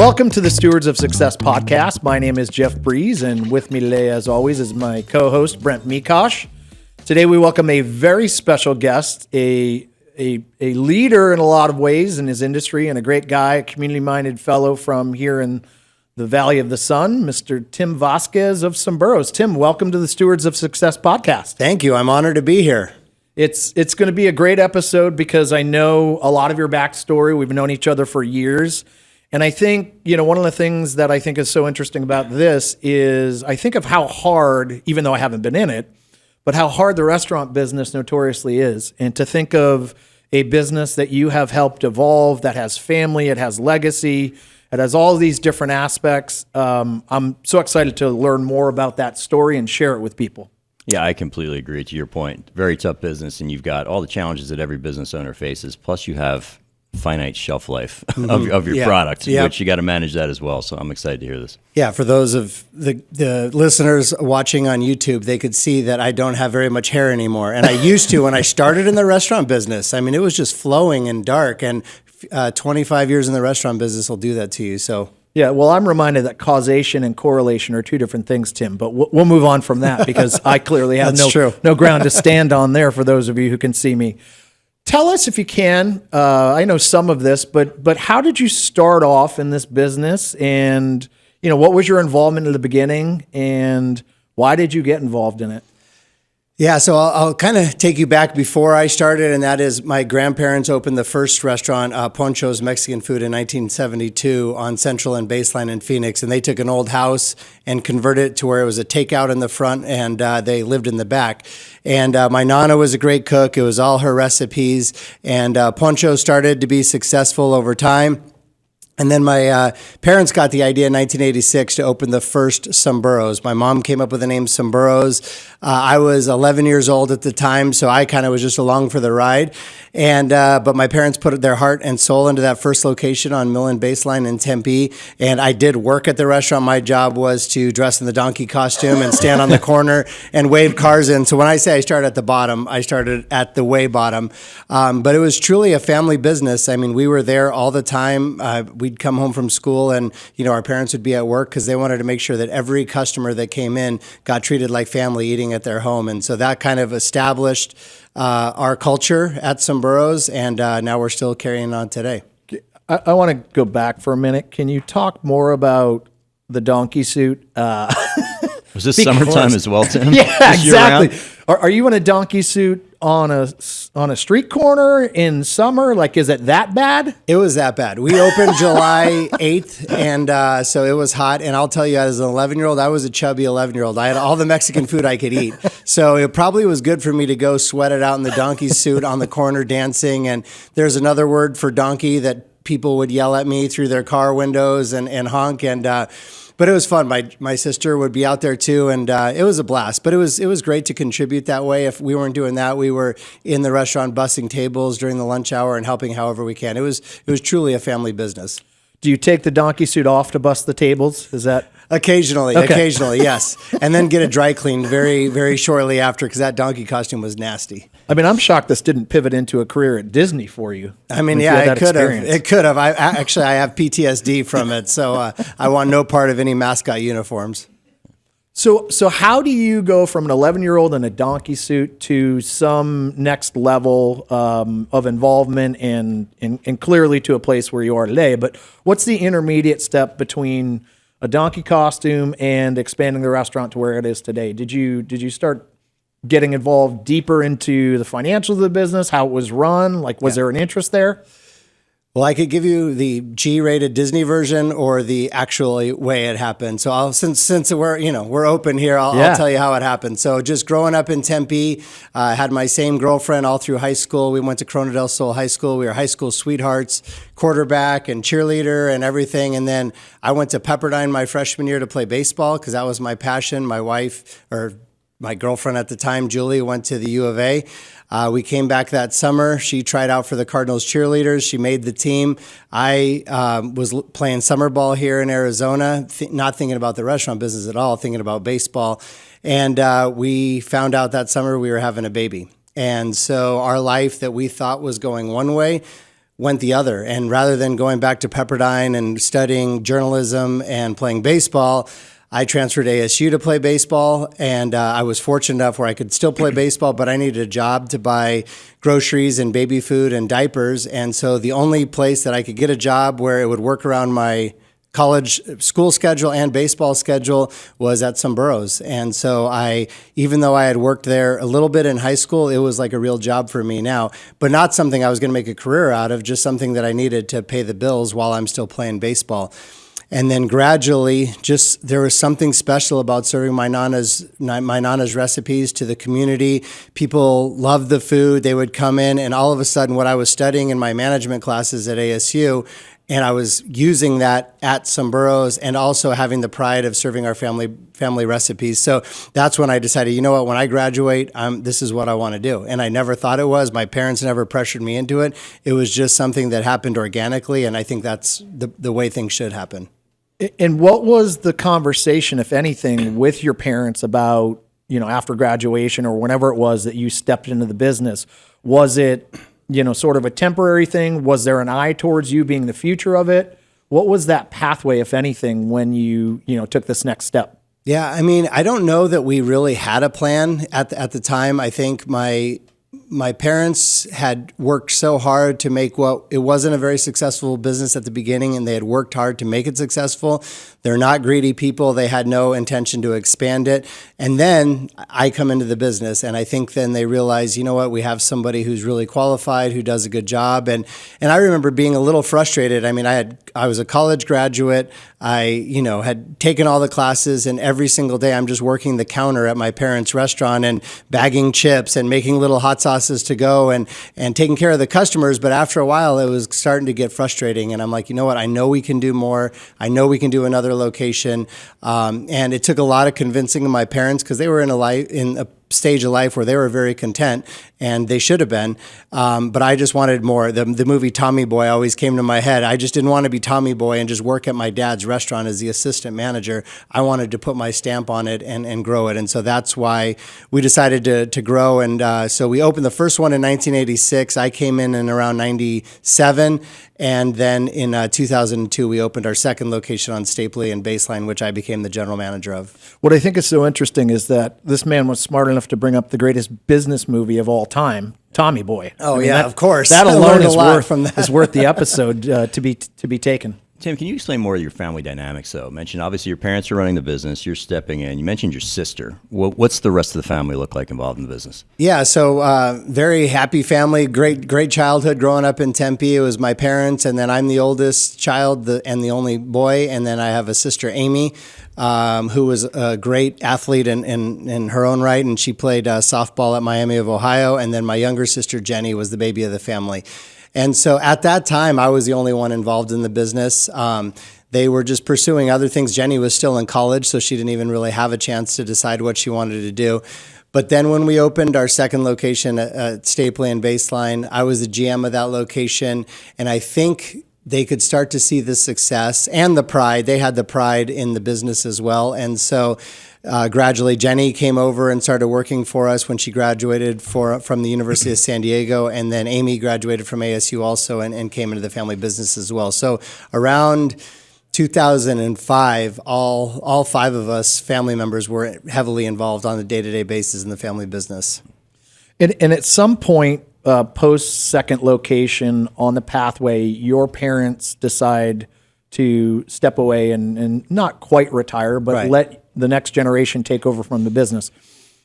Welcome to the Stewards of Success podcast. My name is Jeff Breeze, and with me today, as always, is my co-host, Brent Mikosh. Today, we welcome a very special guest, a leader in a lot of ways in his industry, and a great guy, a community-minded fellow from here in the Valley of the Sun, Mr. Tim Vasquez of Someburros. Tim, welcome to the Stewards of Success podcast. Thank you. I'm honored to be here. It's going to be a great episode because I know a lot of your backstory. We've known each other for years. And I think, one of the things that I think is so interesting about this is I think of how hard, even though I haven't been in it, but how hard the restaurant business notoriously is. And to think of a business that you have helped evolve, that has family, it has legacy, it has all these different aspects. I'm so excited to learn more about that story and share it with people. Yeah, I completely agree to your point. Very tough business, and you've got all the challenges that every business owner faces, plus you have finite shelf life of your product, which you got to manage that as well. So I'm excited to hear this. Yeah, for those of the listeners watching on YouTube, they could see that I don't have very much hair anymore. And I used to when I started in the restaurant business. I mean, it was just flowing and dark, and 25 years in the restaurant business will do that to you. So yeah, well, I'm reminded that causation and correlation are two different things, Tim, but we'll move on from that because I clearly have no ground to stand on there for those of you who can see me. Tell us if you can, I know some of this, but how did you start off in this business, and what was your involvement in the beginning, and why did you get involved in it? Yeah, so I'll kind of take you back before I started, and that is my grandparents opened the first restaurant, Poncho's Mexican Food, in 1972 on Central and Baseline in Phoenix, and they took an old house and converted it to where it was a takeout in the front, and they lived in the back. And my nana was a great cook. It was all her recipes, and Poncho started to be successful over time. And then my parents got the idea in 1986 to open the first Someburros. My mom came up with the name Someburros. I was 11 years old at the time, so I kind of was just along for the ride. And but my parents put their heart and soul into that first location on Mill and Baseline in Tempe. And I did work at the restaurant. My job was to dress in the donkey costume and stand on the corner and wave cars in. So when I say I started at the bottom, I started at the way bottom. But it was truly a family business. I mean, we were there all the time. We'd come home from school and, our parents would be at work because they wanted to make sure that every customer that came in got treated like family eating at their home. And so that kind of established our culture at Someburros, and now we're still carrying on today. I want to go back for a minute. Can you talk more about the donkey suit? Was this summertime as well, Tim? Yeah, exactly. Are you in a donkey suit on a street corner in summer? Like, is it that bad? It was that bad. We opened July 8th, and so it was hot. And I'll tell you, as an 11-year-old, I was a chubby 11-year-old. I had all the Mexican food I could eat. So it probably was good for me to go sweat it out in the donkey suit on the corner dancing. And there's another word for donkey that people would yell at me through their car windows and honk. And but it was fun. My sister would be out there too, and it was a blast. But it was great to contribute that way. If we weren't doing that, we were in the restaurant bussing tables during the lunch hour and helping however we can. It was truly a family business. Do you take the donkey suit off to bust the tables? Is that occasionally? Okay. Occasionally, yes. And then get it dry cleaned very, very shortly after because that donkey costume was nasty. I mean, I'm shocked this didn't pivot into a career at Disney for you. I mean, yeah, it could have. It could have. I have PTSD from it, so I want no part of any mascot uniforms. So how do you go from an 11-year-old in a donkey suit to some next level of involvement and clearly to a place where you are today? But what's the intermediate step between a donkey costume and expanding the restaurant to where it is today? Did you start getting involved deeper into the financials of the business, how it was run? Like, was there an interest there? Well, I could give you the G-rated Disney version or the actual way it happened. So since we're open here, I'll tell you how it happened. So just growing up in Tempe, I had my same girlfriend all through high school. We went to Corona del Sol High School. We were high school sweethearts, quarterback and cheerleader and everything. And then I went to Pepperdine my freshman year to play baseball because that was my passion. My girlfriend at the time, Julie, went to the U of A. We came back that summer. She tried out for the Cardinals cheerleaders. She made the team. I was playing summer ball here in Arizona, not thinking about the restaurant business at all, thinking about baseball. And we found out that summer we were having a baby. And so our life that we thought was going one way went the other. And rather than going back to Pepperdine and studying journalism and playing baseball, I transferred to ASU to play baseball, and I was fortunate enough where I could still play baseball, but I needed a job to buy groceries and baby food and diapers. And so the only place that I could get a job where it would work around my college school schedule and baseball schedule was at Someburros. And so even though I had worked there a little bit in high school, it was like a real job for me now, but not something I was going to make a career out of, just something that I needed to pay the bills while I'm still playing baseball. And then gradually, there was something special about serving my nana's recipes to the community. People loved the food. They would come in, and all of a sudden, what I was studying in my management classes at ASU, and I was using that at Someburros, and also having the pride of serving our family recipes. So that's when I decided, you know what? When I graduate, this is what I want to do. And I never thought it was. My parents never pressured me into it. It was just something that happened organically, and I think that's the way things should happen. And what was the conversation, if anything, with your parents about, after graduation or whenever it was that you stepped into the business? Was it, sort of a temporary thing? Was there an eye towards you being the future of it? What was that pathway, if anything, when you took this next step? Yeah, I mean, I don't know that we really had a plan at the time. I think my parents had worked so hard to make it wasn't a very successful business at the beginning, and they had worked hard to make it successful. They're not greedy people. They had no intention to expand it. And then I come into the business, and I think then they realize, you know what, we have somebody who's really qualified, who does a good job. And I remember being a little frustrated. I mean, I was a college graduate. I, had taken all the classes, and every single day I'm just working the counter at my parents' restaurant and bagging chips and making little hot sauces to go and taking care of the customers. But after a while, it was starting to get frustrating. And I'm like, you know what? I know we can do more. I know we can do another location. And it took a lot of convincing of my parents, because they were in a stage of life where they were very content, and they should have been. But I just wanted more. The movie Tommy Boy always came to my head. I just didn't want to be Tommy Boy and just work at my dad's restaurant as the assistant manager. I wanted to put my stamp on it and grow it. And so that's why we decided to grow. And so we opened the first one in 1986. I came in around 97. And then in 2002, we opened our second location on Stapley and Baseline, which I became the general manager of. What I think is so interesting is that this man was smart enough to bring up the greatest business movie of all time, Tommy Boy. Oh, of course. That alone is worth the episode to be taken. Tim, can you explain more of your family dynamics, though? You mentioned, obviously, your parents are running the business. You're stepping in. You mentioned your sister. What's the rest of the family look like involved in the business? Yeah, so very happy family, great childhood growing up in Tempe. It was my parents, and then I'm the oldest child and the only boy, and then I have a sister, Amy, who was a great athlete in her own right, and she played softball at Miami of Ohio, and then my younger sister, Jenny, was the baby of the family. And so at that time, I was the only one involved in the business. They were just pursuing other things. Jenny was still in college, so she didn't even really have a chance to decide what she wanted to do. But then when we opened our second location at Stapley and Baseline, I was the GM of that location, and I think they could start to see the success and the pride. They had the pride in the business as well. And so gradually, Jenny came over and started working for us when she graduated from the University of San Diego. And then Amy graduated from ASU also and came into the family business as well. So around 2005, all five of us family members were heavily involved on a day-to-day basis in the family business. And at some point, post second location on the pathway, your parents decide to step away and not quite retire, but let the next generation take over from the business.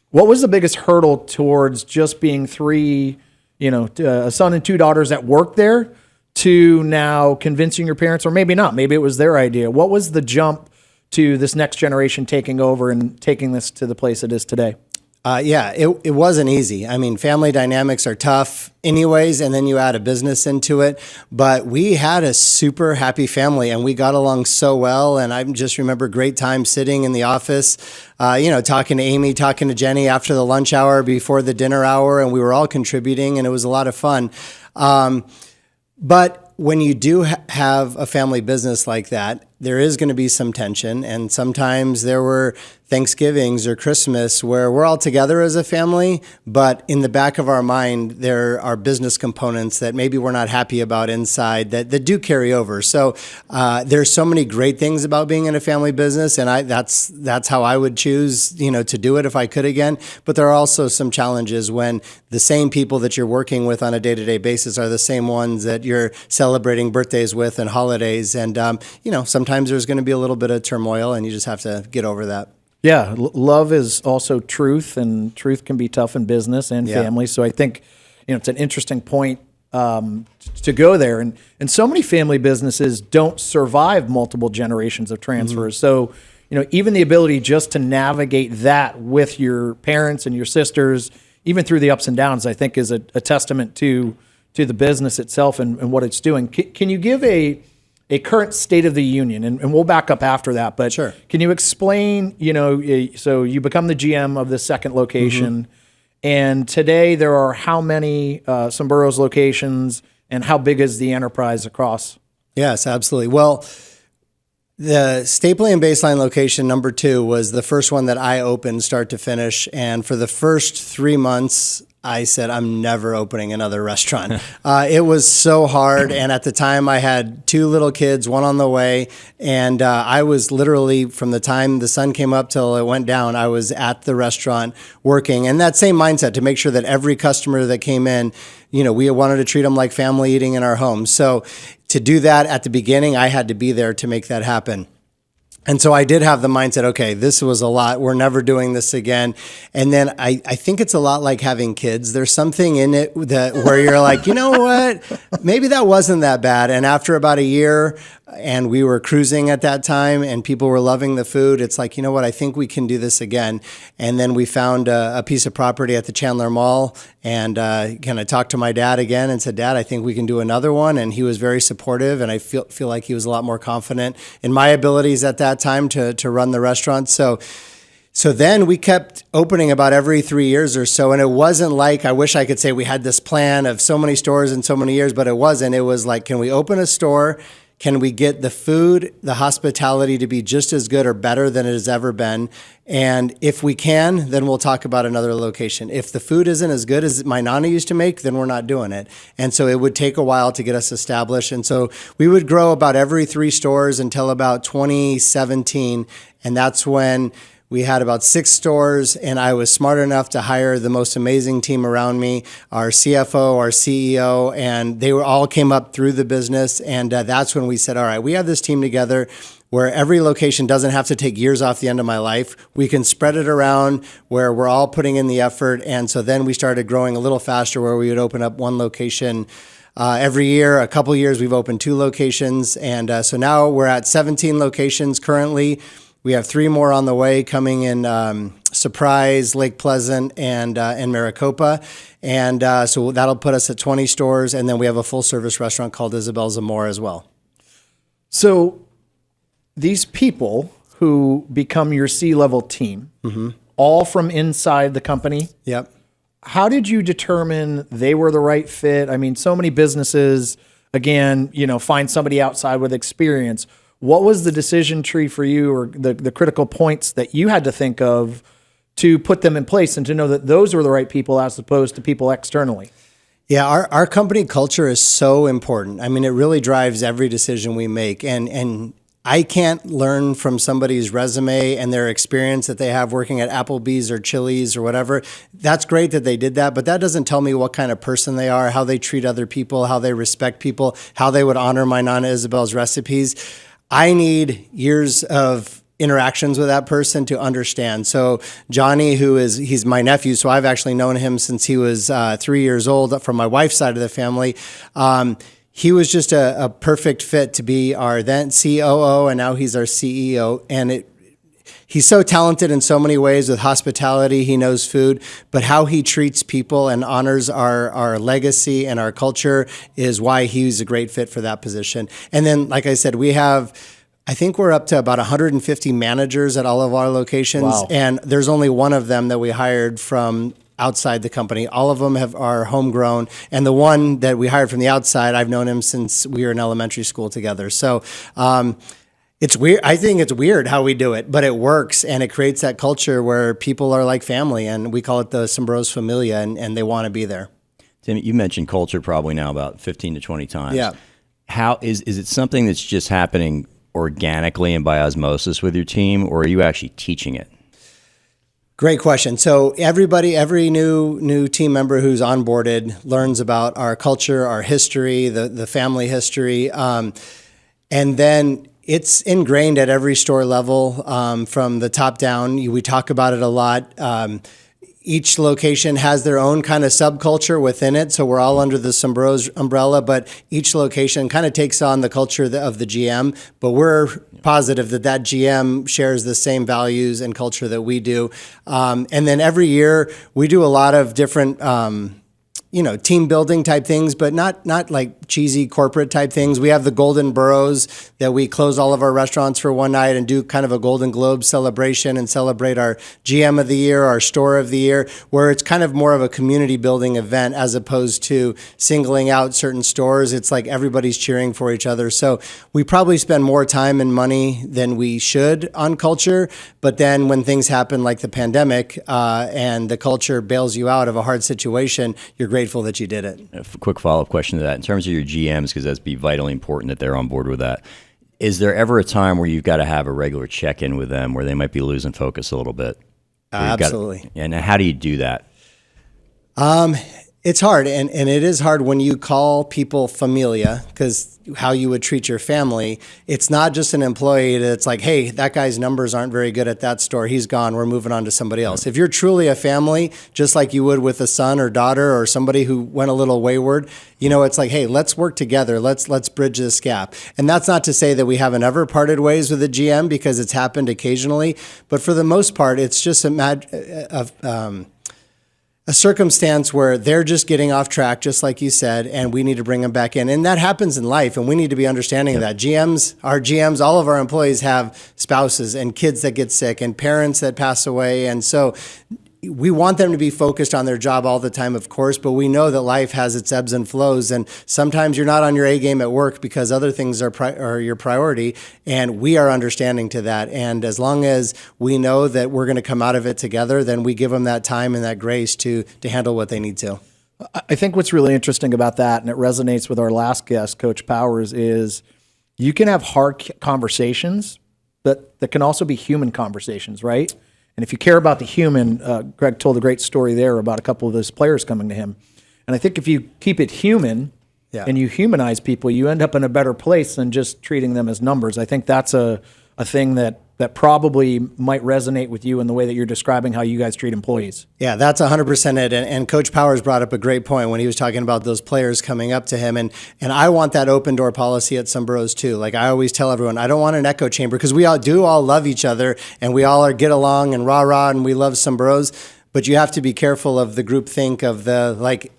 What was the biggest hurdle towards just being three, a son and two daughters that worked there, to now convincing your parents, or maybe not, maybe it was their idea? What was the jump to this next generation taking over and taking this to the place it is today? It wasn't easy. I mean, family dynamics are tough anyways, and then you add a business into it. But we had a super happy family, and we got along so well. And I just remember great times sitting in the office, talking to Amy, talking to Jenny after the lunch hour, before the dinner hour, and we were all contributing, and it was a lot of fun. But when you do have a family business like that, there is going to be some tension. And sometimes there were Thanksgivings or Christmas where we're all together as a family, but in the back of our mind, there are business components that maybe we're not happy about inside that do carry over. So there's so many great things about being in a family business, and that's how I would choose, to do it if I could again. But there are also some challenges when the same people that you're working with on a day-to-day basis are the same ones that you're celebrating birthdays with and holidays. And, sometimes there's going to be a little bit of turmoil, and you just have to get over that. Yeah, love is also truth, and truth can be tough in business and family. So I think, it's an interesting point to go there. And so many family businesses don't survive multiple generations of transfers. So, even the ability just to navigate that with your parents and your sisters, even through the ups and downs, I think is a testament to the business itself and what it's doing. Can you give a current state of the union, and we'll back up after that, but sure. Can you explain, so you become the GM of the second location, and today there are how many Someburros locations, and how big is the enterprise across? Yes, absolutely. Well, the Stapley and Baseline location number 2 was the first one that I opened start to finish, and for the first 3 months, I said, I'm never opening another restaurant. It was so hard. And at the time I had 2 little kids, one on the way. And I was literally, from the time the sun came up till it went down, I was at the restaurant working. And that same mindset to make sure that every customer that came in, we wanted to treat them like family eating in our home. So to do that at the beginning, I had to be there to make that happen. And so I did have the mindset, okay, this was a lot. We're never doing this again. And then I think it's a lot like having kids. There's something in it where you're like, you know what? Maybe that wasn't that bad. And after about a year, and we were cruising at that time, and people were loving the food, it's like, you know what? I think we can do this again. And then we found a piece of property at the Chandler Mall, and kind of talked to my dad again and said, Dad, I think we can do another one. And he was very supportive, and I feel like he was a lot more confident in my abilities at that time to run the restaurant. So then we kept opening about every 3 years or so. And it wasn't like, I wish I could say we had this plan of so many stores in so many years, but it wasn't. It was like, can we open a store? Can we get the food, the hospitality to be just as good or better than it has ever been? And if we can, then we'll talk about another location. If the food isn't as good as my Nana used to make, then we're not doing it. And so it would take a while to get us established. And so we would grow about every 3 stores until about 2017. And that's when we had about 6 stores, and I was smart enough to hire the most amazing team around me, our CFO, our CEO, and they all came up through the business. And that's when we said, all right, we have this team together where every location doesn't have to take years off the end of my life. We can spread it around where we're all putting in the effort. And so then we started growing a little faster, where we would open up 1 location every year. A couple years, we've opened 2 locations. And so now we're at 17 locations currently. We have 3 more on the way, coming in Surprise, Lake Pleasant, and Maricopa. And so that'll put us at 20 stores. And then we have a full-service restaurant called Isabel's Amore as well. So these people who become your C-level team, all from inside the company. Yep. How did you determine they were the right fit? I mean, so many businesses, again, find somebody outside with experience. What was the decision tree for you, or the critical points that you had to think of to put them in place and to know that those were the right people as opposed to people externally? Yeah, our company culture is so important. I mean, it really drives every decision we make. And I can't learn from somebody's resume and their experience that they have working at Applebee's or Chili's or whatever. That's great that they did that, but that doesn't tell me what kind of person they are, how they treat other people, how they respect people, how they would honor my Nana Isabel's recipes. I need years of interactions with that person to understand. So Johnny, he's my nephew, so I've actually known him since he was 3 years old from my wife's side of the family. He was just a perfect fit to be our then COO, and now he's our CEO. And he's so talented in so many ways with hospitality. He knows food, but how he treats people and honors our legacy and our culture is why he's a great fit for that position. And then, like I said, I think we're up to about 150 managers at all of our locations. Wow. And there's only one of them that we hired from outside the company. All of them are homegrown. And the one that we hired from the outside, I've known him since we were in elementary school together. So, It's weird. I think it's weird how we do it, but it works, and it creates that culture where people are like family, and we call it the Someburros Familia, and they want to be there. Tim, you mentioned culture probably now about 15 to 20 times. Yeah. How is it something that's just happening organically and by osmosis with your team, or are you actually teaching it? Great question. So every new team member who's onboarded learns about our culture, our history, the family history, and then it's ingrained at every store level from the top down. We talk about it a lot. Each location has their own kind of subculture within it. So we're all under the Someburros umbrella, but each location kind of takes on the culture of the GM. But we're positive that GM shares the same values and culture that we do. And then every year we do a lot of different team building type things, but not like cheesy corporate type things. We have the Golden Burros that we close all of our restaurants for one night and do kind of a Golden Globe celebration and celebrate our GM of the year, our store of the year, where it's kind of more of a community building event as opposed to singling out certain stores. It's like everybody's cheering for each other. So we probably spend more time and money than we should on culture. But then when things happen like the pandemic and the culture bails you out of a hard situation, you're grateful that you did it. A quick follow-up question to that. In terms of your GMs, because that's be vitally important that they're on board with that, is there ever a time where you've got to have a regular check-in with them where they might be losing focus a little bit? Absolutely. And how do you do that? It's hard, and it is hard when you call people familia, because how you would treat your family. It's not just an employee that's like, hey, that guy's numbers aren't very good at that store. He's gone. We're moving on to somebody else. If you're truly a family, just like you would with a son or daughter or somebody who went a little wayward, it's like, hey, let's work together. Let's bridge this gap. And that's not to say that we haven't ever parted ways with a GM, because it's happened occasionally. But for the most part, it's just a circumstance where they're just getting off track, just like you said, and we need to bring them back in. And that happens in life, and we need to be understanding of that. Our GMs, all of our employees have spouses and kids that get sick and parents that pass away. And so we want them to be focused on their job all the time, of course, but we know that life has its ebbs and flows, and sometimes you're not on your A game at work because other things are your priority, and we are understanding to that. And as long as we know that we're going to come out of it together, then we give them that time and that grace to handle what they need to. I think what's really interesting about that, and it resonates with our last guest, Coach Powers, is you can have hard conversations that can also be human conversations, right? And if you care about the human, Greg told a great story there about a couple of those players coming to him. And I think if you keep it human and you humanize people, you end up in a better place than just treating them as numbers. I think that's a thing that probably might resonate with you in the way that you're describing how you guys treat employees. Yeah, that's 100% it. And Coach Powers brought up a great point when he was talking about those players coming up to him. And I want that open door policy at Someburros too. Like I always tell everyone, I don't want an echo chamber, because we all love each other and we all get along and rah-rah and we love Someburros. But you have to be careful of the groupthink of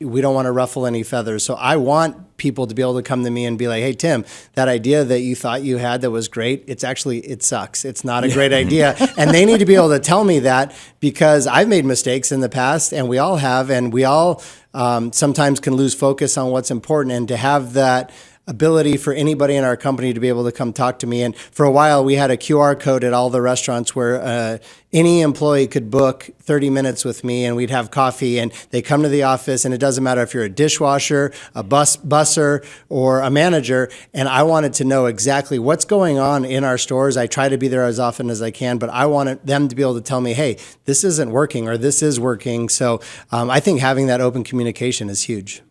we don't want to ruffle any feathers. So I want people to be able to come to me and be like, hey, Tim, that idea that you thought you had that was great, it sucks. It's not a great idea. And they need to be able to tell me that, because I've made mistakes in the past, and we all have, and we all sometimes can lose focus on what's important. And to have that ability for anybody in our company to be able to come talk to me. And for a while, we had a QR code at all the restaurants where any employee could book 30 minutes with me, and we'd have coffee, and they come to the office, and it doesn't matter if you're a dishwasher, a busser, or a manager. And I wanted to know exactly what's going on in our stores. I try to be there as often as I can, but I wanted them to be able to tell me, hey, this isn't working or this is working. So I think having that open communication is huge.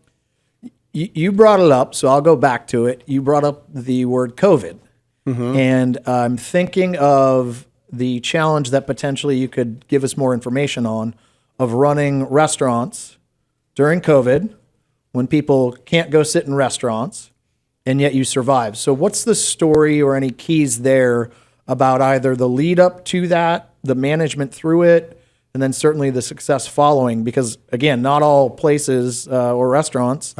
You brought it up, so I'll go back to it. You brought up the word COVID. Mm-hmm. And I'm thinking of the challenge that potentially you could give us more information on of running restaurants during COVID when people can't go sit in restaurants, and yet you survive. So what's the story or any keys there about either the lead up to that, the management through it, and then certainly the success following? Because, again, not all places or restaurants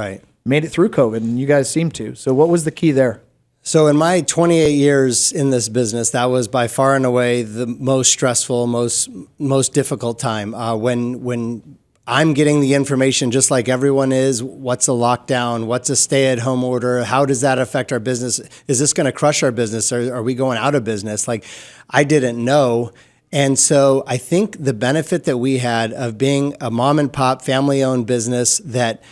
made it through COVID, and you guys seem to. So what was the key there? So in my 28 years in this business, that was by far and away the most stressful, most difficult time. When I'm getting the information just like everyone is. What's a lockdown? What's a stay-at-home order? How does that affect our business? Is this going to crush our business? Or are we going out of business? Like, I didn't know. And so I think the benefit that we had of being a mom and pop family-owned business, that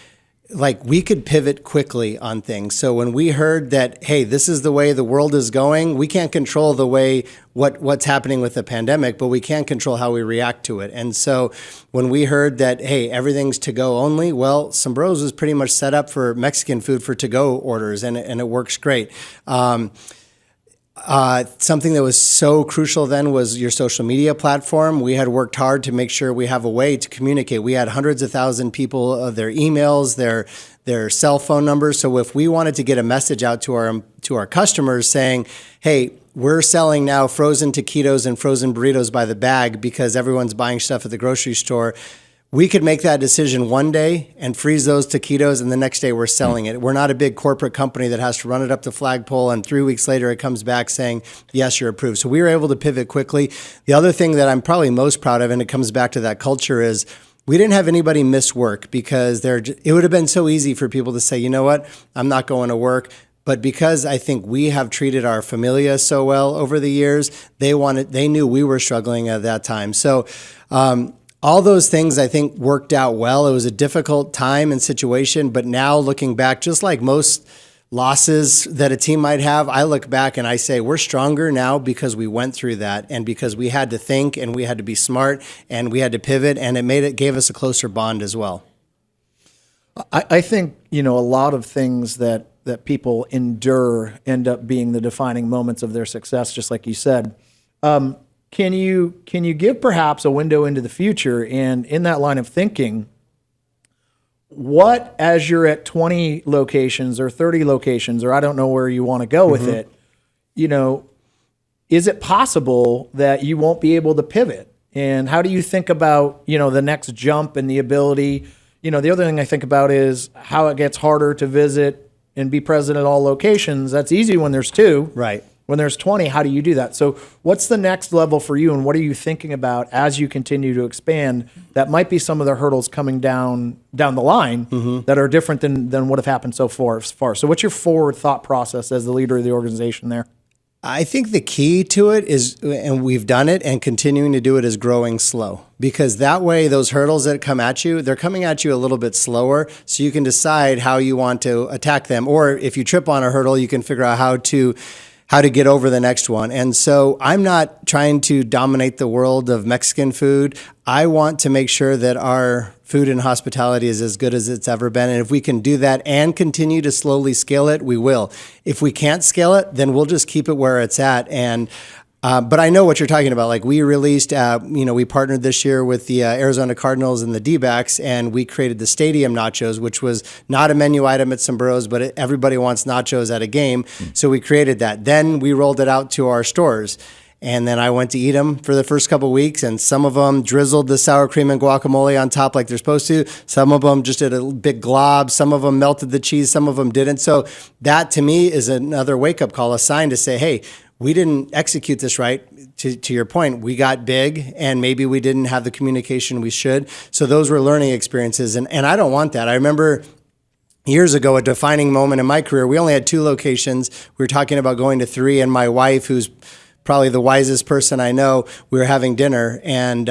like we could pivot quickly on things. So when we heard that, hey, this is the way the world is going, we can't control the way what's happening with the pandemic, but we can control how we react to it. And so when we heard that, hey, everything's to-go only, well, Someburros was pretty much set up for Mexican food for to-go orders, and it works great. Something that was so crucial then was your social media platform. We had worked hard to make sure we have a way to communicate. We had hundreds of thousands of people, their emails, their cell phone numbers. So if we wanted to get a message out to our customers saying, hey, we're selling now frozen taquitos and frozen burritos by the bag because everyone's buying stuff at the grocery store, we could make that decision one day and freeze those taquitos, and the next day we're selling it. We're not a big corporate company that has to run it up the flagpole, and 3 weeks later it comes back saying, yes, you're approved. So we were able to pivot quickly. The other thing that I'm probably most proud of, and it comes back to that culture, is we didn't have anybody miss work, because it would have been so easy for people to say, you know what, I'm not going to work. But because I think we have treated our familia so well over the years, they knew we were struggling at that time. So all those things, I think, worked out well. It was a difficult time and situation, but now looking back, just like most losses that a team might have, I look back and I say we're stronger now because we went through that, and because we had to think, and we had to be smart, and we had to pivot, and it gave us a closer bond as well. I think, a lot of things that people endure end up being the defining moments of their success, just like you said. Can you give perhaps a window into the future, and in that line of thinking, what, as you're at 20 locations or 30 locations, or I don't know where you want to go with it, is it possible that you won't be able to pivot? And how do you think about, the next jump and the ability? The other thing I think about is how it gets harder to visit and be present at all locations. That's easy when there's 2. Right. When there's 20, how do you do that? So what's the next level for you, and what are you thinking about as you continue to expand? That might be some of the hurdles coming down the line that are different than what have happened so far. So what's your forward thought process as the leader of the organization there? I think the key to it is, and we've done it and continuing to do it, is growing slow. Because that way, those hurdles that come at you, they're coming at you a little bit slower, so you can decide how you want to attack them. Or if you trip on a hurdle, you can figure out how to get over the next one. And so I'm not trying to dominate the world of Mexican food. I want to make sure that our food and hospitality is as good as it's ever been. And if we can do that and continue to slowly scale it, we will. If we can't scale it, then we'll just keep it where it's at. And but I know what you're talking about. Like, we released, we partnered this year with the Arizona Cardinals and the D-backs, and we created the stadium nachos, which was not a menu item at Someburros, but everybody wants nachos at a game. So we created that. Then we rolled it out to our stores. And then I went to eat them for the first couple of weeks, and some of them drizzled the sour cream and guacamole on top like they're supposed to. Some of them just did a big glob. Some of them melted the cheese. Some of them didn't. So that, to me, is another wake-up call, a sign to say, hey, we didn't execute this right. To your point, we got big, and maybe we didn't have the communication we should. So those were learning experiences, and I don't want that. I remember years ago, a defining moment in my career, we only had 2 locations. We were talking about going to 3, and my wife, who's probably the wisest person I know, we were having dinner, and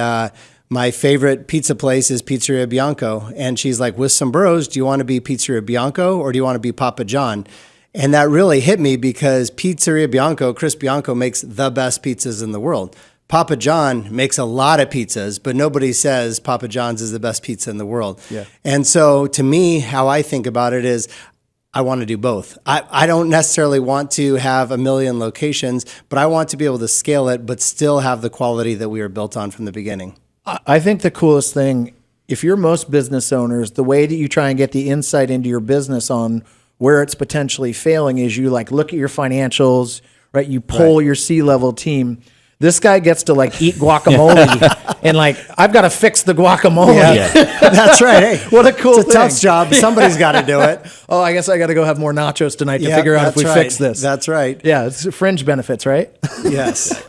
my favorite pizza place is Pizzeria Bianco. And she's like, with Someburros, do you want to be Pizzeria Bianco or do you want to be Papa John? And that really hit me, because Pizzeria Bianco, Chris Bianco, makes the best pizzas in the world. Papa John makes a lot of pizzas, but nobody says Papa John's is the best pizza in the world. Yeah. And so to me, how I think about it is, I want to do both. I don't necessarily want to have 1 million locations, but I want to be able to scale it, but still have the quality that we were built on from the beginning. I think the coolest thing, if you're most business owners, the way that you try and get the insight into your business on where it's potentially failing is you look at your financials, right? You poll your C-level team. This guy gets to eat guacamole and I've got to fix the guacamole. Yeah. That's right. Hey, what a cool it's a tough job. Somebody's got to do it. Oh, I guess I got to go have more nachos tonight to figure out if we fix this. That's right. Yeah. It's fringe benefits, right? Yes.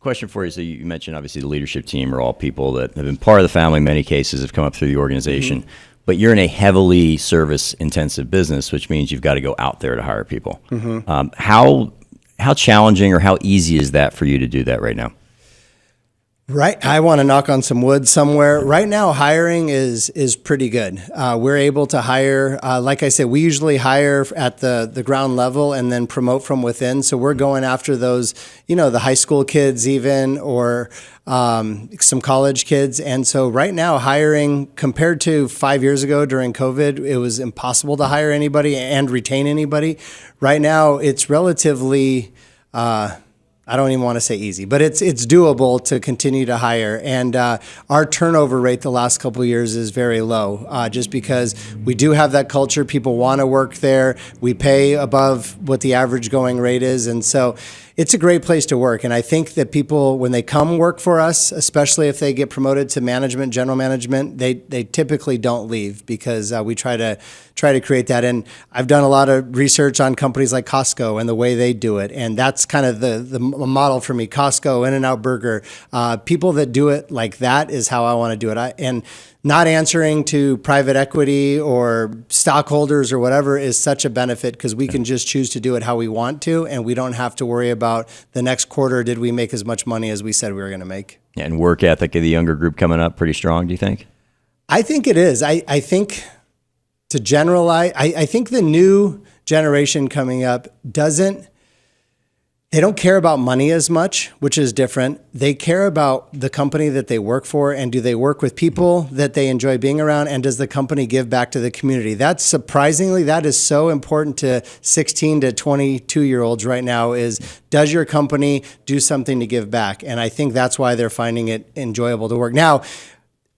Question for you. So you mentioned obviously the leadership team are all people that have been part of the family in many cases, have come up through the organization. But you're in a heavily service-intensive business, which means you've got to go out there to hire people. How challenging or how easy is that for you to do that right now? Right. I want to knock on some wood somewhere. Right now, hiring is pretty good. We're able to hire, like I said, we usually hire at the ground level and then promote from within. So we're going after those, the high school kids even, or some college kids. And so right now, hiring compared to 5 years ago during COVID, it was impossible to hire anybody and retain anybody. Right now, it's relatively I don't even want to say easy, but it's doable to continue to hire. And our turnover rate the last couple of years is very low, just because we do have that culture. People want to work there. We pay above what the average going rate is. And so it's a great place to work. And I think that people, when they come work for us, especially if they get promoted to management, general management, they typically don't leave, because we try to create that. And I've done a lot of research on companies like Costco and the way they do it. And that's kind of the model for me. Costco, In-N-Out Burger, people that do it like that is how I want to do it. And not answering to private equity or stockholders or whatever is such a benefit, because we can just choose to do it how we want to, and we don't have to worry about the next quarter, did we make as much money as we said we were going to make. And work ethic of the younger group coming up pretty strong, do you think? I think it is. I think, to generalize, I think the new generation coming up they don't care about money as much, which is different. They care about the company that they work for, and do they work with people that they enjoy being around, and does the company give back to the community? That is so important to 16 to 22-year-olds right now, is does your company do something to give back? And I think that's why they're finding it enjoyable to work. Now,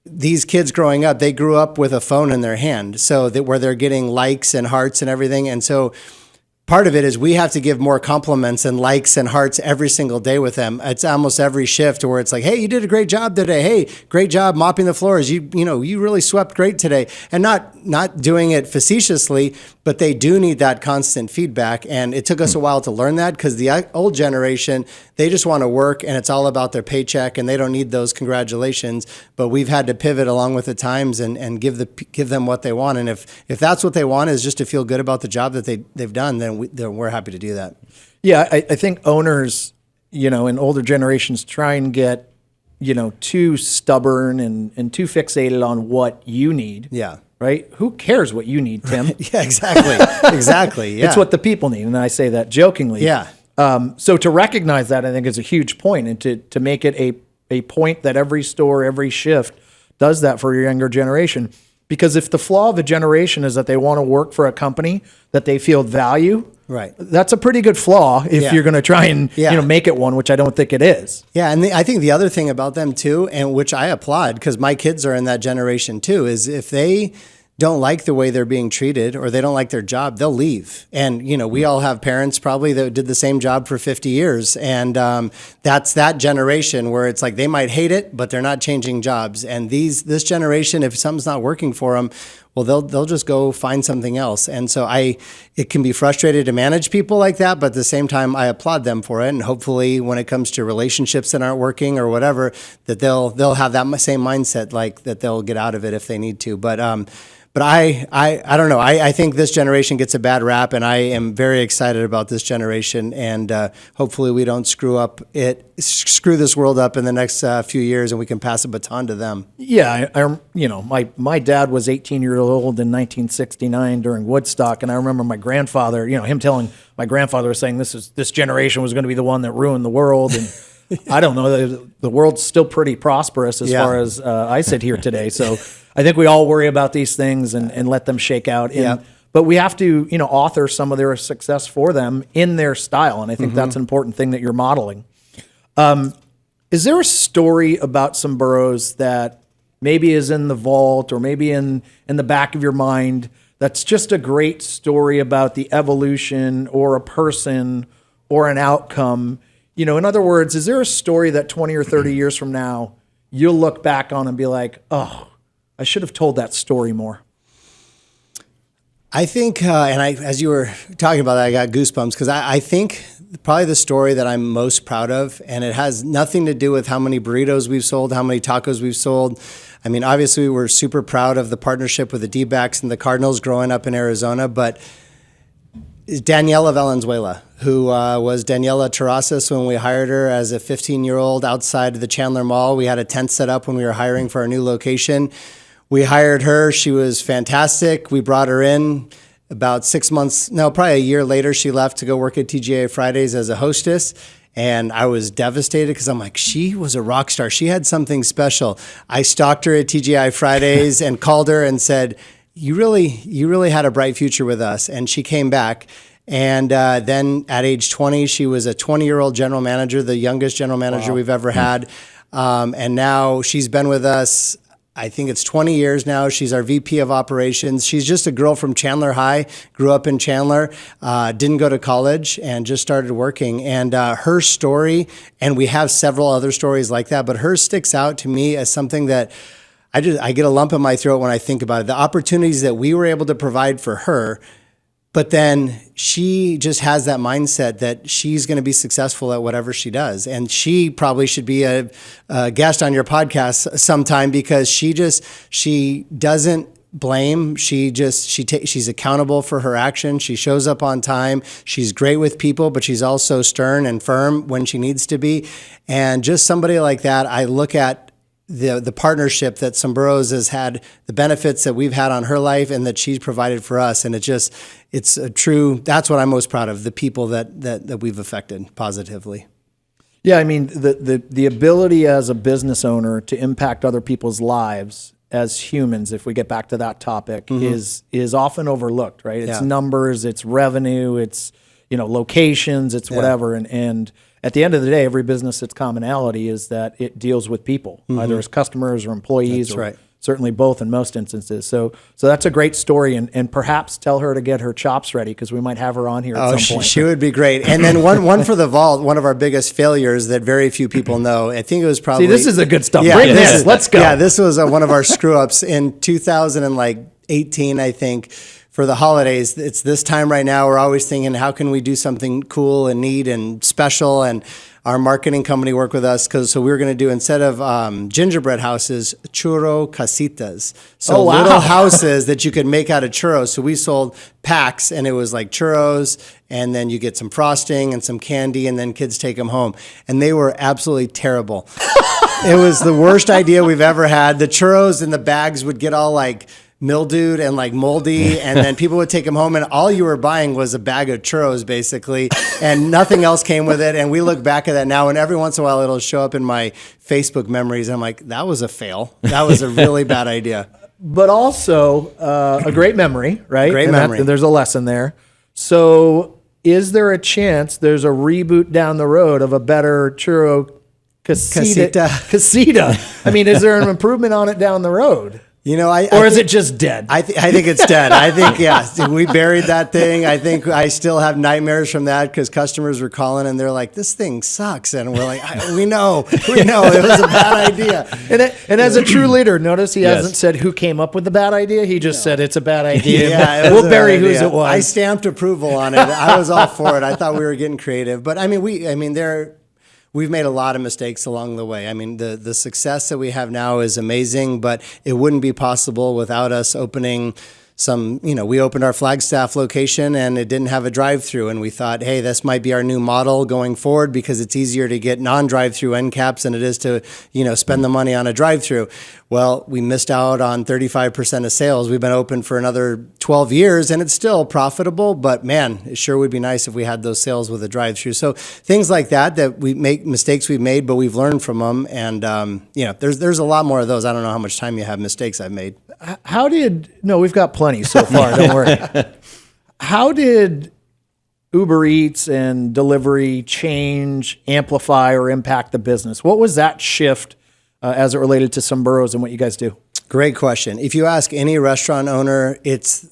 these kids growing up, they grew up with a phone in their hand, so that where they're getting likes and hearts and everything. And so part of it is we have to give more compliments and likes and hearts every single day with them. It's almost every shift where it's like, hey, you did a great job today. Hey, great job mopping the floors. You really swept great today. And not doing it facetiously, but they do need that constant feedback. And it took us a while to learn that, because the old generation, they just want to work and it's all about their paycheck and they don't need those congratulations. But we've had to pivot along with the times and give them what they want. And if that's what they want, is just to feel good about the job that they've done, then we're happy to do that. Yeah, I think owners, in older generations try and get, too stubborn and too fixated on what you need. Yeah. Right? Who cares what you need, Tim? Yeah, exactly. Exactly. Yeah. It's what the people need. And I say that jokingly. Yeah. So to recognize that, I think, is a huge point, and to make it a point that every store, every shift does that for your younger generation. Because if the flaw of a generation is that they want to work for a company that they feel value, right, that's a pretty good flaw if you're going to try and make it one, which I don't think it is. Yeah, and I think the other thing about them too, and which I applaud, because my kids are in that generation too, is if they don't like the way they're being treated or they don't like their job, they'll leave. And, we all have parents probably that did the same job for 50 years. And that's that generation where it's like they might hate it, but they're not changing jobs. And this generation, if something's not working for them, well, they'll just go find something else. And so it can be frustrated to manage people like that, but at the same time, I applaud them for it. And hopefully when it comes to relationships that aren't working or whatever, that they'll have that same mindset, like that they'll get out of it if they need to. But I don't know. I think this generation gets a bad rap, and I am very excited about this generation. And hopefully we don't screw this world up in the next few years, and we can pass a baton to them. Yeah, my dad was 18 years old in 1969 during Woodstock, and I remember my grandfather, him telling my grandfather was saying this generation was going to be the one that ruined the world, and I don't know. The world's still pretty prosperous as far as I sit here today. So I think we all worry about these things and let them shake out. But we have to, author some of their success for them in their style. And I think that's an important thing that you're modeling. Is there a story about Someburros that maybe is in the vault or maybe in the back of your mind that's just a great story about the evolution or a person or an outcome? In other words, is there a story that 20 or 30 years from now, you'll look back on and be like, oh, I should have told that story more? I think, as you were talking about that, I got goosebumps, because I think probably the story that I'm most proud of, and it has nothing to do with how many burritos we've sold, how many tacos we've sold. I mean, obviously, we're super proud of the partnership with the D-backs and the Cardinals growing up in Arizona, but Daniela Valenzuela, who was Daniela Terrazas when we hired her as a 15-year-old outside of the Chandler Mall. We had a tent set up when we were hiring for our new location. We hired her. She was fantastic. We brought her in. About 6 months, no, probably a year later, she left to go work at TGI Fridays as a hostess. And I was devastated because I'm like, she was a rock star. She had something special. I stalked her at TGI Fridays and called her and said, you really had a bright future with us. And she came back. And then at age 20, she was a 20-year-old general manager, the youngest general manager we've ever had. And now she's been with us, I think it's 20 years now. She's our VP of operations. She's just a girl from Chandler High, grew up in Chandler, didn't go to college, and just started working. And her story, and we have several other stories like that, but hers sticks out to me as something that I get a lump in my throat when I think about it. The opportunities that we were able to provide for her, but then she just has that mindset that she's going to be successful at whatever she does. And she probably should be a guest on your podcast sometime, because she doesn't blame. She's accountable for her actions. She shows up on time. She's great with people, but she's also stern and firm when she needs to be. And just somebody like that, I look at the partnership that Someburros has had, the benefits that we've had on her life and that she's provided for us. And it's a true, that's what I'm most proud of, the people that we've affected positively. Yeah, I mean, the ability as a business owner to impact other people's lives as humans, if we get back to that topic, is often overlooked, right? It's numbers, it's revenue, it's locations, it's whatever. And at the end of the day, every business, its commonality is that it deals with people, either as customers or employees, certainly both in most instances. So that's a great story, and perhaps tell her to get her chops ready, because we might have her on here at some point. She would be great. And then one for the vault, one of our biggest failures that very few people know. I think it was probably... See, this is the good stuff. Bring this. Let's go. Yeah, this was one of our screw-ups in 2018, I think. For the holidays, it's this time right now. We're always thinking, how can we do something cool and neat and special? And our marketing company worked with us, so we were going to do, instead of gingerbread houses, churro casitas. So little houses that you could make out of churros. So we sold packs, and it was like churros, and then you get some frosting and some candy, and then kids take them home. And they were absolutely terrible. It was the worst idea we've ever had. The churros in the bags would get all like mildewed and like moldy, and then people would take them home, and all you were buying was a bag of churros basically, and nothing else came with it. And we look back at that now, and every once in a while it'll show up in my Facebook memories. I'm like, that was a fail. That was a really bad idea. But also a great memory, right? Great memory. There's a lesson there. So is there a chance there's a reboot down the road of a better churro casita? I mean, is there an improvement on it down the road? Or is it just dead? I think it's dead. I think, yeah, we buried that thing. I think I still have nightmares from that, because customers were calling and they're like, this thing sucks. And we're like, we know it was a bad idea. And as a true leader, notice he hasn't said who came up with the bad idea. He just said it's a bad idea. Yeah, we'll bury whose it was. I stamped approval on it. I was all for it. I thought we were getting creative. But we've made a lot of mistakes along the way. I mean, the success that we have now is amazing, but it wouldn't be possible without us opening we opened our Flagstaff location and it didn't have a drive-through, and we thought, hey, this might be our new model going forward, because it's easier to get non-drive-through end caps than it is to, spend the money on a drive-through. Well, we missed out on 35% of sales. We've been open for another 12 years and it's still profitable, but man, it sure would be nice if we had those sales with a drive-through. So things like that we make mistakes we've made, but we've learned from them. And, there's a lot more of those. I don't know how much time you have, mistakes I've made. We've got plenty so far. Don't worry. How did Uber Eats and delivery change, amplify, or impact the business? What was that shift as it related to Someburros and what you guys do? Great question. If you ask any restaurant owner, it's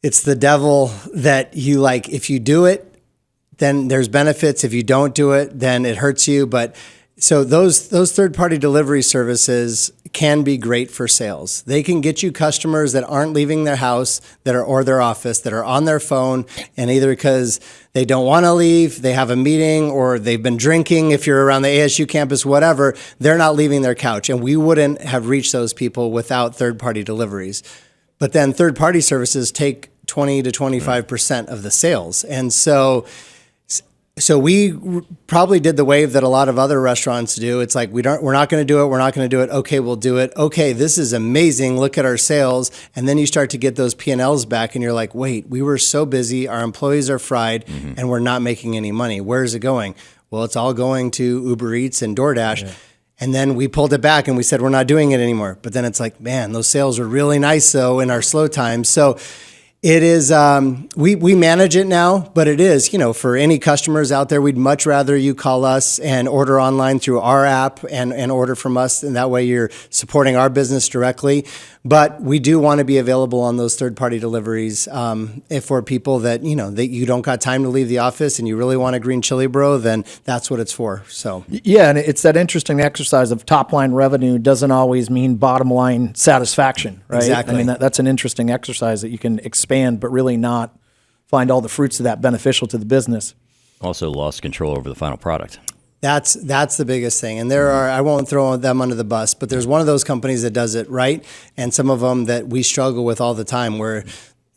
the devil that you like. If you do it, then there's benefits. If you don't do it, then it hurts you. But So those third-party delivery services can be great for sales. They can get you customers that aren't leaving their house or their office, that are on their phone, and either because they don't want to leave, they have a meeting, or they've been drinking, if you're around the ASU campus, whatever, they're not leaving their couch. And we wouldn't have reached those people without third-party deliveries. But then third-party services take 20 to 25% of the sales. And so we probably did the wave that a lot of other restaurants do. It's like, we're not going to do it. We're not going to do it. Okay, we'll do it. Okay, this is amazing. Look at our sales. And then you start to get those P&Ls back and you're like, wait, we were so busy. Our employees are fried and we're not making any money. Where is it going? Well, it's all going to Uber Eats and DoorDash. Yeah. And then we pulled it back and we said, we're not doing it anymore. But then it's like, man, those sales were really nice though in our slow times. So it is, we manage it now, but it is, for any customers out there, we'd much rather you call us and order online through our app and order from us. And that way you're supporting our business directly. But we do want to be available on those third-party deliveries. If for people that, that you don't got time to leave the office and you really want a green chili bro, then that's what it's for. So yeah, and it's that interesting exercise of top-line revenue doesn't always mean bottom-line satisfaction, right? Exactly. I mean, that's an interesting exercise that you can expand, but really not find all the fruits of that beneficial to the business. Also lost control over the final product. That's the biggest thing. And I won't throw them under the bus, but there's one of those companies that does it right. And some of them that we struggle with all the time where,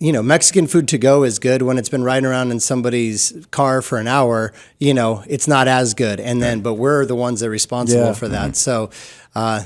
Mexican food to go is good when it's been riding around in somebody's car for an hour, it's not as good. And then, but we're the ones that are responsible for that. So,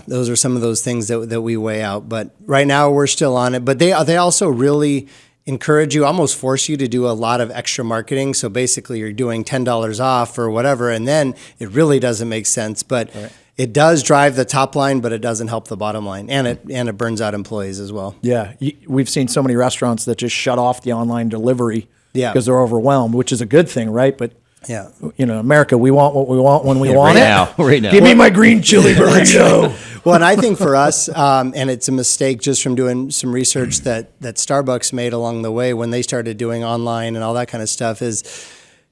those are some of those things that we weigh out, but right now we're still on it, but they also really encourage you, almost force you to do a lot of extra marketing. So basically you're doing $10 off or whatever, and then it really doesn't make sense. But it does drive the top line, but it doesn't help the bottom line. And it burns out employees as well. Yeah. We've seen so many restaurants that just shut off the online delivery because they're overwhelmed, which is a good thing, right? But yeah, America, we want what we want when we want right now. Give me my green chili burrito. Well, and I think for us, and it's a mistake just from doing some research that Starbucks made along the way when they started doing online and all that kind of stuff is,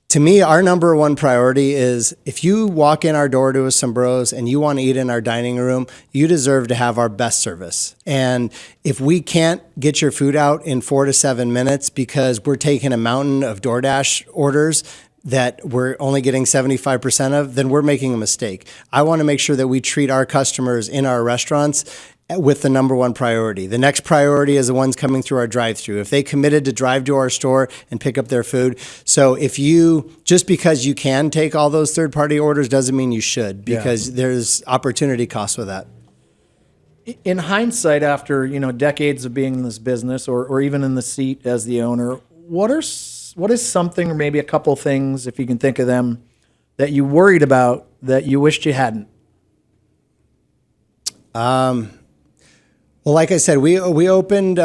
to me, our number one priority is if you walk in our door to a Someburros and you want to eat in our dining room, you deserve to have our best service. And if we can't get your food out in 4 to 7 minutes because we're taking a mountain of DoorDash orders that we're only getting 75% of, then we're making a mistake. I want to make sure that we treat our customers in our restaurants with the number one priority. The next priority is the ones coming through our drive-through. If they committed to drive to our store and pick up their food. So if just because you can take all those third-party orders doesn't mean you should, because there's opportunity costs with that. In hindsight, after decades of being in this business or even in the seat as the owner, what is something, or maybe a couple things, if you can think of them, that you worried about that you wished you hadn't? Well, like I said, we opened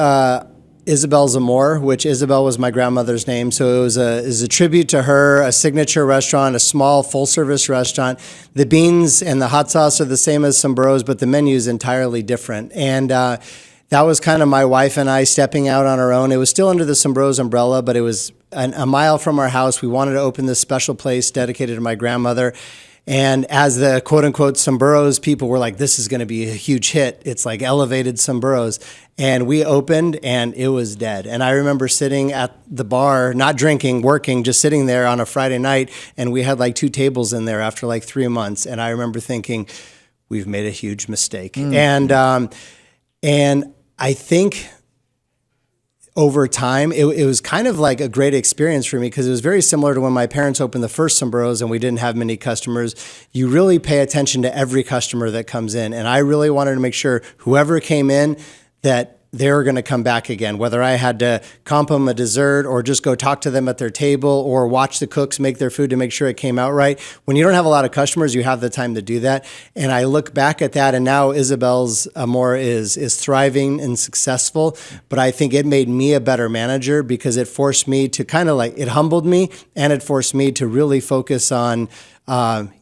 Isabel's Amore, which Isabel was my grandmother's name. So it was a tribute to her, a signature restaurant, a small full-service restaurant. The beans and the hot sauce are the same as Someburros, but the menu is entirely different. And that was kind of my wife and I stepping out on our own. It was still under the Someburros umbrella, but it was a mile from our house. We wanted to open this special place dedicated to my grandmother. And as the quote-unquote Someburros people were like, this is going to be a huge hit. It's like elevated Someburros. And we opened, and it was dead. And I remember sitting at the bar, not drinking, working, just sitting there on a Friday night, and we had like 2 tables in there after like 3 months. And I remember thinking, we've made a huge mistake. And I think over time, it was kind of like a great experience for me because it was very similar to when my parents opened the first Someburros and we didn't have many customers. You really pay attention to every customer that comes in. And I really wanted to make sure whoever came in that they were going to come back again, whether I had to comp them a dessert or just go talk to them at their table or watch the cooks make their food to make sure it came out right. When you don't have a lot of customers, you have the time to do that. And I look back at that, and now Isabel's Amore is thriving and successful. But I think it made me a better manager because it forced me to it humbled me, and it forced me to really focus on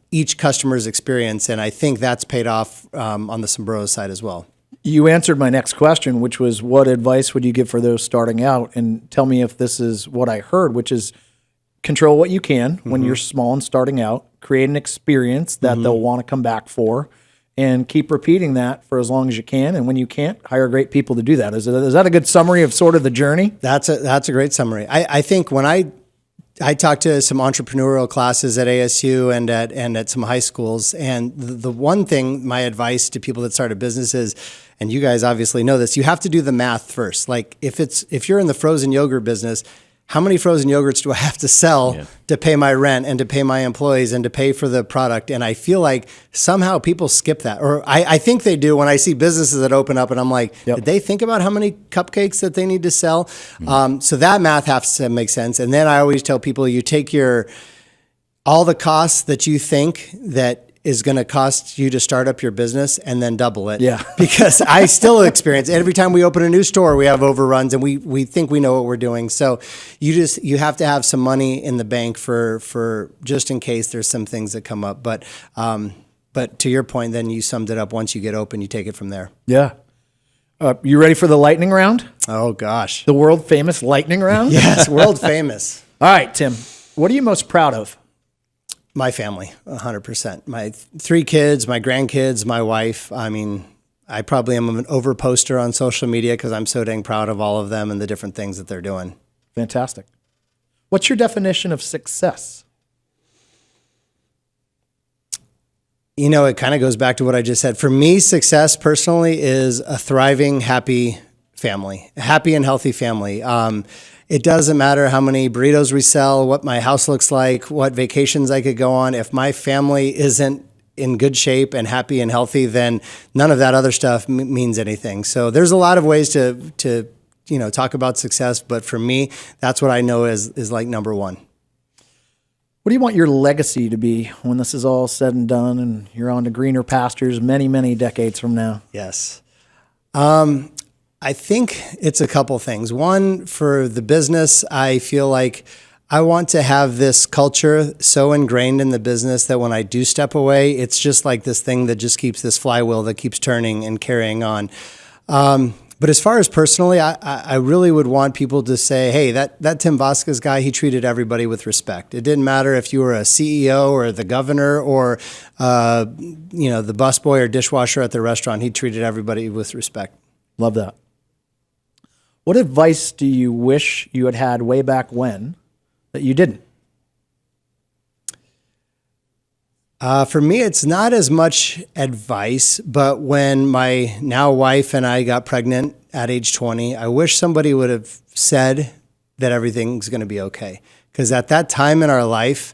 each customer's experience. And I think that's paid off on the Someburros side as well. You answered my next question, which was, what advice would you give for those starting out? And tell me if this is what I heard, which is control what you can when you're small and starting out, create an experience that they'll want to come back for, and keep repeating that for as long as you can. And when you can't, hire great people to do that. Is that a good summary of sort of the journey? That's a great summary. I think when I talked to some entrepreneurial classes at ASU and at some high schools, and the one thing, my advice to people that start a business is, and you guys obviously know this, you have to do the math first. Like if you're in the frozen yogurt business, how many frozen yogurts do I have to sell to pay my rent and to pay my employees and to pay for the product? And I feel like somehow people skip that, or I think they do when I see businesses that open up and I'm like, did they think about how many cupcakes that they need to sell? So that math has to make sense. And then I always tell people, you take all the costs that you think that is going to cost you to start up your business and then double it. Yeah. Because I still experience every time we open a new store, we have overruns and we think we know what we're doing. So you have to have some money in the bank for just in case there's some things that come up. But to your point, then you summed it up. Once you get open, you take it from there. Yeah. You ready for the lightning round? Oh gosh. The world famous lightning round? Yes. World famous. All right, Tim, what are you most proud of? My family, 100%. My 3 kids, my grandkids, my wife. I mean, I probably am an over poster on social media because I'm so dang proud of all of them and the different things that they're doing. Fantastic. What's your definition of success? You know, it kind of goes back to what I just said. For me, success personally is a thriving, happy family, a happy and healthy family. It doesn't matter how many burritos we sell, what my house looks like, what vacations I could go on. If my family isn't in good shape and happy and healthy, then none of that other stuff means anything. So there's a lot of ways to talk about success, but for me, that's what I know is like number one. What do you want your legacy to be when this is all said and done and you're on to greener pastures many, many decades from now? Yes. I think it's a couple things. One, for the business, I feel like I want to have this culture so ingrained in the business that when I do step away, it's just like this thing that just keeps this flywheel that keeps turning and carrying on. But as far as personally, I really would want people to say, hey, that Tim Vasquez guy, he treated everybody with respect. It didn't matter if you were a CEO or the governor or the busboy or dishwasher at the restaurant. He treated everybody with respect. Love that. What advice do you wish you had had way back when that you didn't? For me, it's not as much advice, but when my now wife and I got pregnant at age 20, I wish somebody would have said that everything's going to be okay. Because at that time in our life,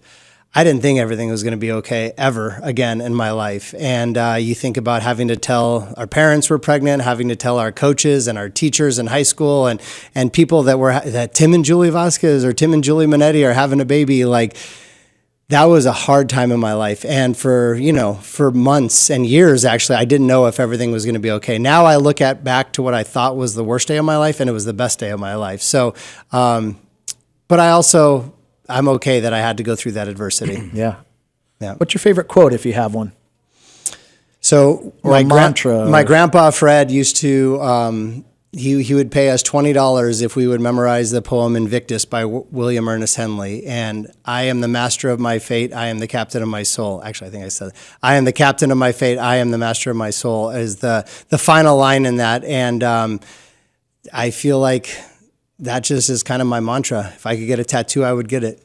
I didn't think everything was going to be okay ever again in my life. And you think about having to tell our parents we're pregnant, having to tell our coaches and our teachers in high school and people that Tim and Julie Vasquez or Tim and Julie Minetti are having a baby. Like, that was a hard time in my life. And for months and years, actually, I didn't know if everything was going to be okay. Now I look back to what I thought was the worst day of my life, and it was the best day of my life. So, but I'm okay that I had to go through that adversity. Yeah. What's your favorite quote if you have one? So or mantra. My grandpa Fred used to, he would pay us $20 if we would memorize the poem Invictus by William Ernest Henley. And I am the master of my fate. I am the captain of my soul. Actually, I think I said, I am the captain of my fate. I am the master of my soul is the final line in that. And I feel like that just is kind of my mantra. If I could get a tattoo, I would get it.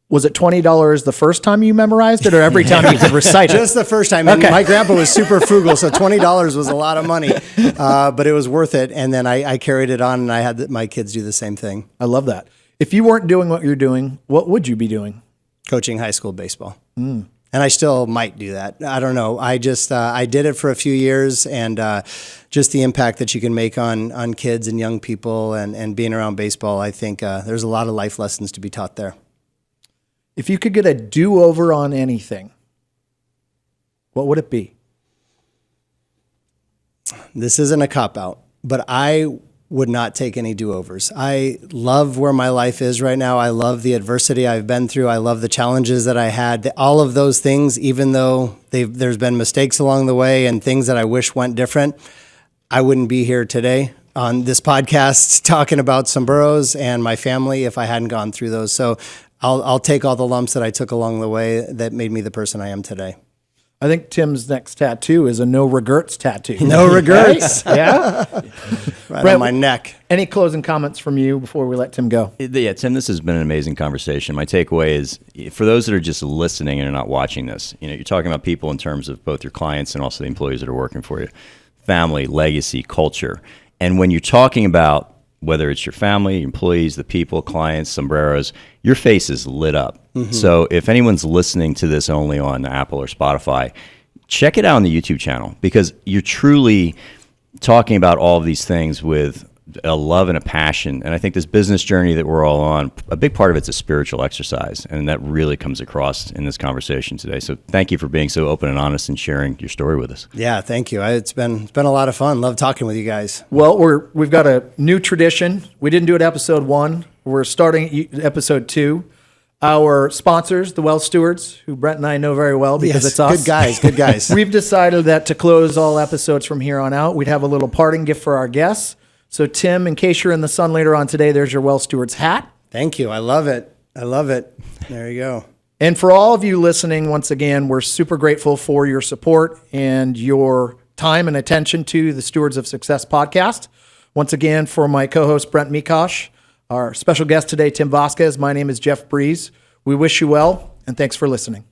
Was it $20 the first time you memorized it or every time you could recite it? Just the first time. And my grandpa was super frugal, so $20 was a lot of money, but it was worth it. And then I carried it on, and I had my kids do the same thing. I love that. If you weren't doing what you're doing, what would you be doing? Coaching high school baseball. And I still might do that. I don't know. I just, I did it for a few years, and just the impact that you can make on kids and young people and being around baseball, I think there's a lot of life lessons to be taught there. If you could get a do-over on anything, what would it be? This isn't a cop-out, but I would not take any do-overs. I love where my life is right now. I love the adversity I've been through. I love the challenges that I had. All of those things, even though there's been mistakes along the way and things that I wish went different, I wouldn't be here today on this podcast talking about Someburros and my family if I hadn't gone through those. So I'll take all the lumps that I took along the way that made me the person I am today. I think Tim's next tattoo is a no regrets tattoo. No regrets. Yeah. Right Brett, on my neck. Any closing comments from you before we let Tim go? Yeah, Tim, this has been an amazing conversation. My takeaway is, for those that are just listening and are not watching this, you're talking about people in terms of both your clients and also the employees that are working for you, family, legacy, culture. And when you're talking about whether it's your family, employees, the people, clients, Someburros, your face is lit up. Mm-hmm. So if anyone's listening to this only on Apple or Spotify, check it out on the YouTube channel, because you're truly talking about all of these things with a love and a passion. And I think this business journey that we're all on, a big part of it's a spiritual exercise. And that really comes across in this conversation today. So thank you for being so open and honest and sharing your story with us. Yeah, thank you. It's been a lot of fun. Love talking with you guys. Well, we've got a new tradition. We didn't do it episode 1. We're starting episode 2. Our sponsors, the Wealth Stewards, who Brent and I know very well because it's us. Good guys. We've decided that to close all episodes from here on out, we'd have a little parting gift for our guests. So, Tim, in case you're in the sun later on today, there's your Wealth Stewards hat. Thank you. I love it. There you go. And for all of you listening, once again, we're super grateful for your support and your time and attention to the Stewards of Success podcast. Once again, for my co-host, Brent Mikosh, our special guest today, Tim Vasquez, my name is Jeff Breeze. We wish you well, and thanks for listening.